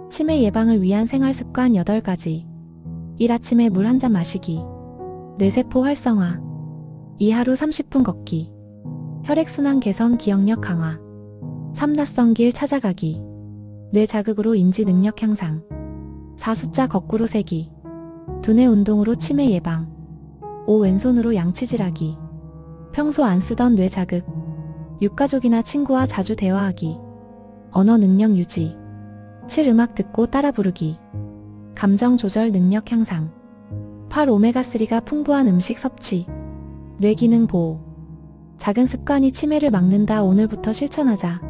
치매 예방을 위한 생활습관 8가지. 1. 아침에 물 한 잔 마시기. 뇌세포 활성화. 2. 하루 30분 걷기. 혈액순환 개선, 기억력 강화. 3. 낯선 길 찾아가기. 뇌 자극으로 인지 능력 향상. 4. 숫자 거꾸로 세기. 두뇌 운동으로 치매 예방. 5. 왼손으로 양치질하기. 평소 안 쓰던 뇌 자극. 6. 가족이나 친구와 자주 대화하기. 언어 능력 유지. 7. 음악 듣고 따라 부르기. 감정 조절 능력 향상. 8. 오메가3가 풍부한 음식 섭취. 뇌 기능 보호. 작은 습관이 치매를 막는다. 오늘부터 실천하자.